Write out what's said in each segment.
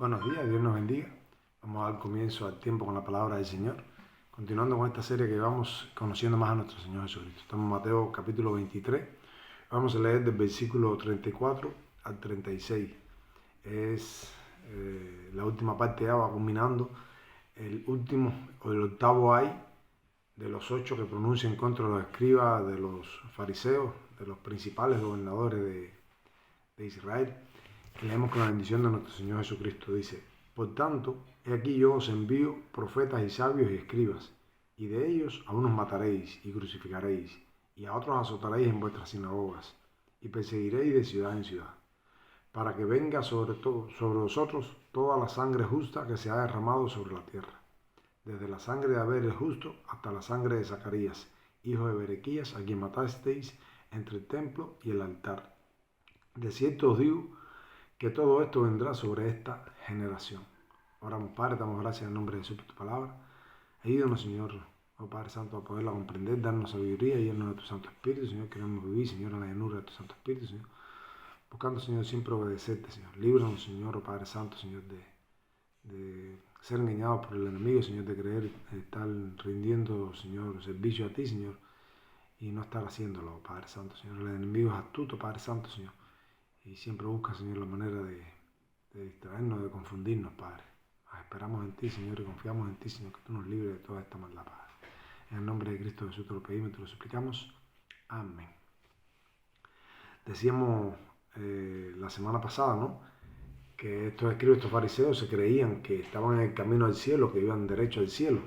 Buenos días, Dios nos bendiga. Vamos a dar comienzo al tiempo con la palabra del Señor, continuando con esta serie que vamos conociendo más a nuestro Señor Jesucristo. Estamos en Mateo capítulo 23. Vamos a leer del versículo 34 al 36. Es la última parte, ya va culminando el último o el octavo ay de los 8 que pronuncia en contra de los escribas, de los fariseos, de los principales gobernadores de Israel. Leemos con la bendición de nuestro Señor Jesucristo. Dice: por tanto, he aquí yo os envío profetas y sabios y escribas, y de ellos a unos mataréis y crucificaréis, y a otros azotaréis en vuestras sinagogas, y perseguiréis de ciudad en ciudad, para que venga sobre vosotros toda la sangre justa que se ha derramado sobre la tierra, desde la sangre de Abel el justo hasta la sangre de Zacarías, hijo de Berequías, a quien matasteis entre el templo y el altar. De cierto os digo que todo esto vendrá sobre esta generación. Oramos, Padre, damos gracias en nombre de Jesús por tu palabra. Ayúdanos, Señor, oh Padre Santo, a poderla comprender, darnos sabiduría y llenos de tu Santo Espíritu, Señor. Queremos vivir, Señor, en la llanura de tu Santo Espíritu, Señor. Buscando, Señor, siempre obedecerte, Señor. Líbranos, Señor, oh Padre Santo, Señor, de ser engañados por el enemigo, Señor, de creer estar rindiendo, Señor, servicio a ti, Señor, y no estar haciéndolo, Padre Santo, Señor. El enemigo es astuto, Padre Santo, Señor, y siempre busca, Señor, la manera de distraernos, de confundirnos, Padre. Esperamos en ti, Señor, y confiamos en ti, Señor, que tú nos libres de toda esta maldad, Padre. En el nombre de Cristo Jesús te lo pedimos y te lo suplicamos. Amén. Decíamos la semana pasada, ¿no?, que estos escribas, estos fariseos, se creían que estaban en el camino al cielo, que iban derecho al cielo,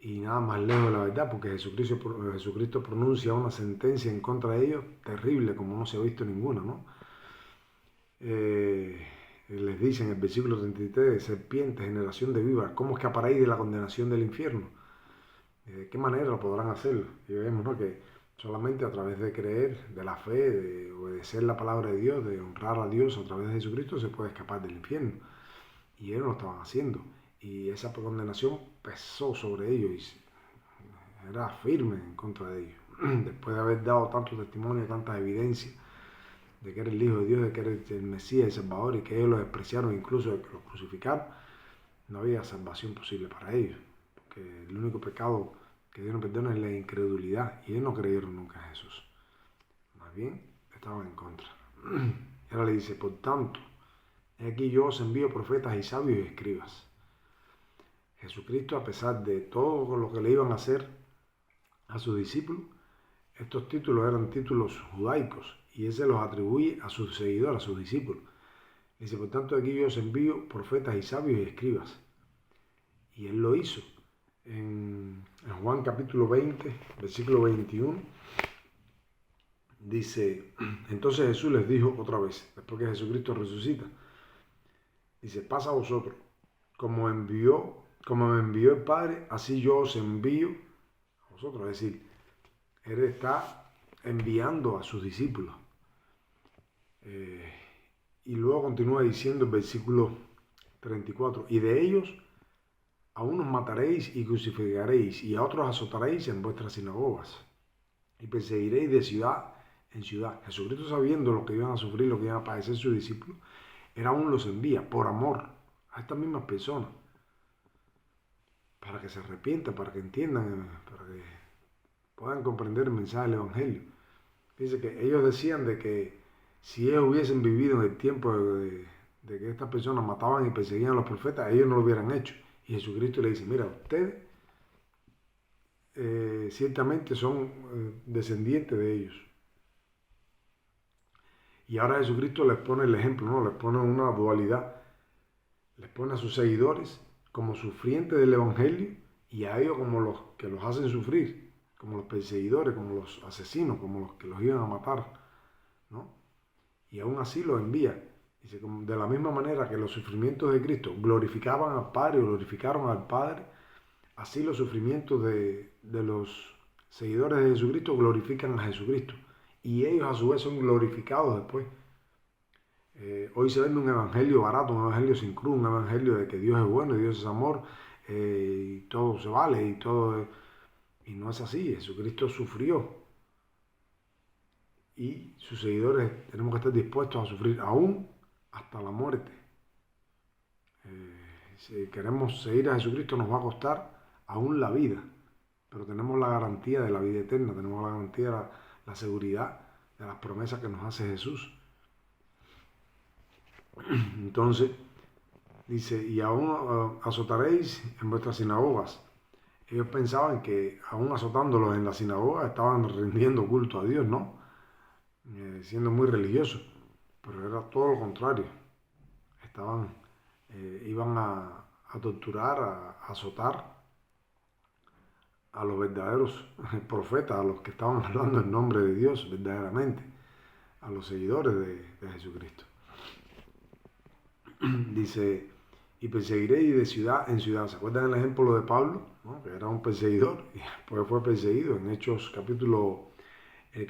y nada más lejos de la verdad, porque Jesucristo pronuncia una sentencia en contra de ellos terrible, como no se ha visto ninguna, ¿no? Les dice en el versículo 33: serpientes, generación de víboras, ¿cómo escaparéis de la condenación del infierno? ¿De qué manera lo podrán hacerlo? Y vemos, ¿no?, que solamente a través de creer, de la fe, de obedecer la palabra de Dios, de honrar a Dios a través de Jesucristo, se puede escapar del infierno. Y ellos lo estaban haciendo. Y esa condenación pesó sobre ellos y era firme en contra de ellos. Después de haber dado tanto testimonio, tanta evidencia de que era el Hijo de Dios, de que era el Mesías, el Salvador, y que ellos lo despreciaron, incluso de que los crucificaron, no había salvación posible para ellos, porque el único pecado que Dios no perdona es la incredulidad, y ellos no creyeron nunca en Jesús, más bien estaban en contra. Y ahora le dice: por tanto, he aquí yo os envío profetas y sabios y escribas. Jesucristo, a pesar de todo lo que le iban a hacer a sus discípulos, estos títulos eran títulos judaicos, y él se los atribuye a sus seguidores, a sus discípulos. Dice: por tanto, aquí yo os envío profetas y sabios y escribas. Y él lo hizo. En Juan capítulo 20, versículo 21, dice: entonces Jesús les dijo otra vez, después que Jesucristo resucita, dice: pasa a vosotros, como me envió el Padre, así yo os envío a vosotros. Es decir, él está enviando a sus discípulos. Y luego continúa diciendo el versículo 34: y de ellos a unos mataréis y crucificaréis, y a otros azotaréis en vuestras sinagogas, y perseguiréis de ciudad en ciudad. Jesucristo, sabiendo lo que iban a sufrir, lo que iban a padecer sus discípulos, él aún los envía por amor a estas mismas personas, para que se arrepientan, para que entiendan, para que puedan comprender el mensaje del Evangelio. Dice que ellos decían de que si ellos hubiesen vivido en el tiempo de que estas personas mataban y perseguían a los profetas, ellos no lo hubieran hecho. Y Jesucristo le dice: mira, ustedes ciertamente son descendientes de ellos. Y ahora Jesucristo les pone el ejemplo, ¿no? Les pone una dualidad. Les pone a sus seguidores como sufrientes del Evangelio, y a ellos como los que los hacen sufrir, como los perseguidores, como los asesinos, como los que los iban a matar, ¿no? Y aún así los envía. Dice: de la misma manera que los sufrimientos de Cristo glorificaban al Padre, o glorificaron al Padre, así los sufrimientos de los seguidores de Jesucristo glorifican a Jesucristo. Y ellos a su vez son glorificados después. Hoy se vende un evangelio barato, un evangelio sin cruz, un evangelio de que Dios es bueno y Dios es amor, y todo se vale y todo. Y no es así. Jesucristo sufrió. Y sus seguidores tenemos que estar dispuestos a sufrir aún hasta la muerte. si queremos seguir a Jesucristo nos va a costar aún la vida, pero tenemos la garantía de la vida eterna, tenemos la garantía de la seguridad de las promesas que nos hace Jesús. Entonces, dice, y aún azotaréis en vuestras sinagogas. Ellos pensaban que aún azotándolos en la sinagoga estaban rindiendo culto a Dios, ¿no? Siendo muy religiosos, pero era todo lo contrario. Iban a torturar, a azotar a los verdaderos profetas, a los que estaban hablando en nombre de Dios verdaderamente, a los seguidores de Jesucristo. Dice, y perseguiréis de ciudad en ciudad. ¿Se acuerdan el ejemplo de Pablo? ¿No? Que era un perseguidor y después fue perseguido. En Hechos capítulo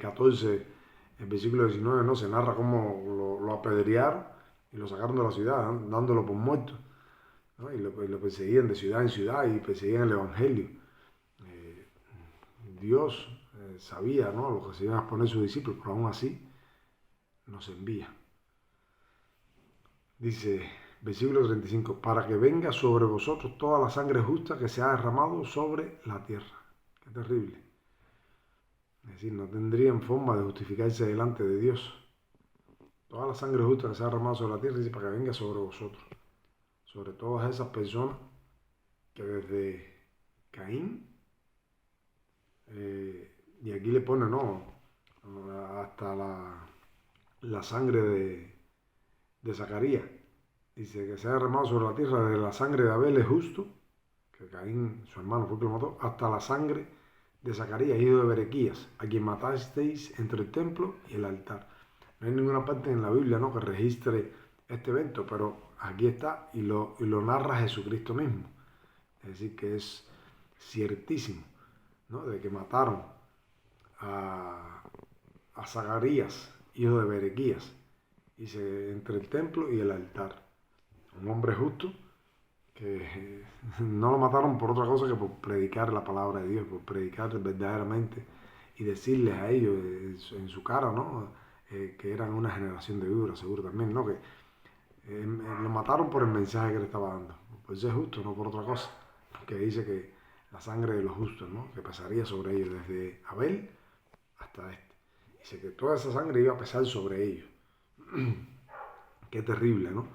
14, el versículo 19, ¿no? Se narra cómo lo apedrearon y lo sacaron de la ciudad, ¿no? Dándolo por muerto, ¿no? Y lo perseguían de ciudad en ciudad y perseguían el evangelio. Dios sabía, ¿no?, lo que se iban a exponer sus discípulos, pero aún así nos envía. Dice, versículo 35, para que venga sobre vosotros toda la sangre justa que se ha derramado sobre la tierra. Qué terrible. Es decir, no tendrían forma de justificarse delante de Dios. Toda la sangre justa que se ha derramado sobre la tierra, dice, para que venga sobre vosotros. Sobre todas esas personas que desde Caín, y aquí le pone, no, hasta la sangre de Zacarías. Dice que se ha derramado sobre la tierra de la sangre de Abel es justo, que Caín, su hermano, fue el que lo mató, hasta la sangre de Zacarías, hijo de Berequías, a quien matasteis entre el templo y el altar. No hay ninguna parte en la Biblia, ¿no?, que registre este evento, pero aquí está y lo narra Jesucristo mismo. Es decir, que es ciertísimo, ¿no?, de que mataron a Zacarías, hijo de Berequías, entre el templo y el altar. Un hombre justo que no lo mataron por otra cosa que por predicar la palabra de Dios, por predicar verdaderamente y decirles a ellos en su cara, ¿no?, que eran una generación de víboras, seguro también, ¿no?, que lo mataron por el mensaje que le estaba dando, por ser justo, no por otra cosa, que dice que la sangre de los justos, ¿no?, que pesaría sobre ellos desde Abel hasta este. Dice que toda esa sangre iba a pesar sobre ellos. Qué terrible, ¿no?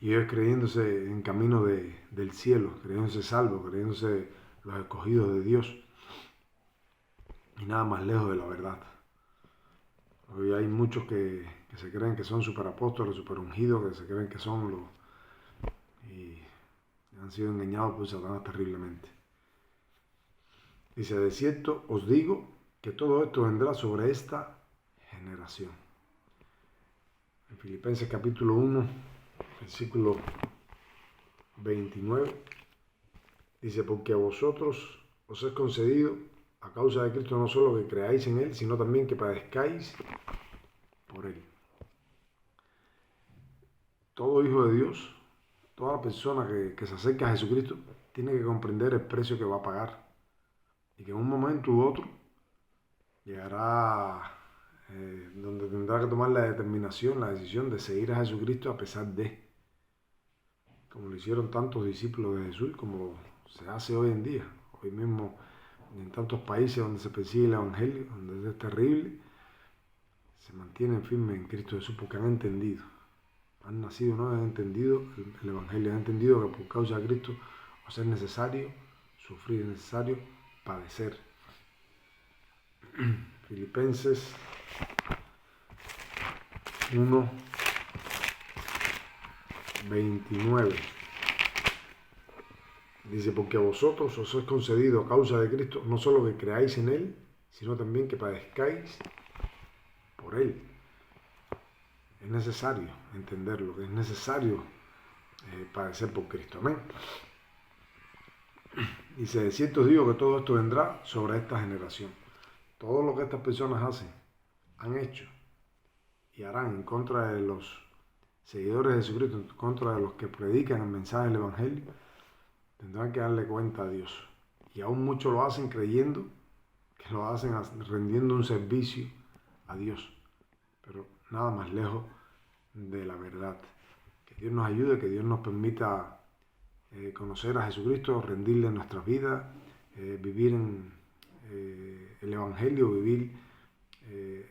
Y ellos creyéndose en camino del cielo, creyéndose salvos, creyéndose los escogidos de Dios. Y nada más lejos de la verdad. Hoy hay muchos que se creen que son superapóstoles, superungidos, que se creen que son los... y han sido engañados por Satanás terriblemente. Dice, de cierto os digo que todo esto vendrá sobre esta generación. En Filipenses capítulo 1, versículo 29, dice, porque a vosotros os es concedido a causa de Cristo no solo que creáis en Él, sino también que padezcáis por Él. Todo hijo de Dios, toda persona que se acerca a Jesucristo, tiene que comprender el precio que va a pagar. Y que en un momento u otro llegará donde tendrá que tomar la determinación, la decisión de seguir a Jesucristo a pesar de, como lo hicieron tantos discípulos de Jesús, como se hace hoy en día. Hoy mismo en tantos países donde se persigue el Evangelio, donde es terrible, se mantienen firmes en Cristo Jesús porque han entendido, han nacido, ¿no?, han entendido el Evangelio, han entendido que por causa de Cristo es necesario sufrir, es necesario padecer. Filipenses 1, 29. Dice, porque a vosotros os es concedido a causa de Cristo no solo que creáis en Él, sino también que padezcáis por Él. Es necesario entenderlo, que es necesario padecer por Cristo. Amén. Dice, de cierto os digo que todo esto vendrá sobre esta generación. Todo lo que estas personas han hecho y harán en contra de los seguidores de Jesucristo, en contra de los que predican el mensaje del Evangelio, tendrán que darle cuenta a Dios. Y aún muchos lo hacen creyendo que lo hacen rendiendo un servicio a Dios. Pero nada más lejos de la verdad. Que Dios nos ayude, que Dios nos permita conocer a Jesucristo, rendirle nuestras vidas, vivir en el Evangelio, vivir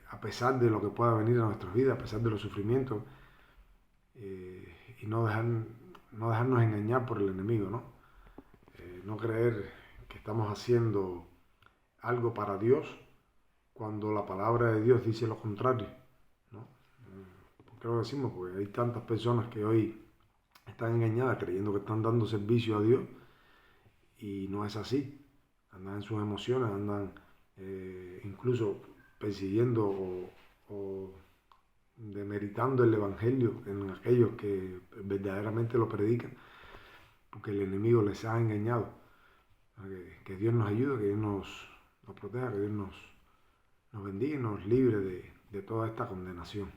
a pesar de lo que pueda venir a nuestras vidas, a pesar de los sufrimientos, y no dejarnos engañar por el enemigo, ¿no? No creer que estamos haciendo algo para Dios cuando la palabra de Dios dice lo contrario, ¿no? ¿Por qué lo decimos? Porque hay tantas personas que hoy están engañadas creyendo que están dando servicio a Dios y no es así. Andan en sus emociones, andan incluso persiguiendo o demeritando el Evangelio en aquellos que verdaderamente lo predican, porque el enemigo les ha engañado. Que Dios nos ayude, que Dios nos proteja, que Dios nos bendiga y nos libre de toda esta condenación.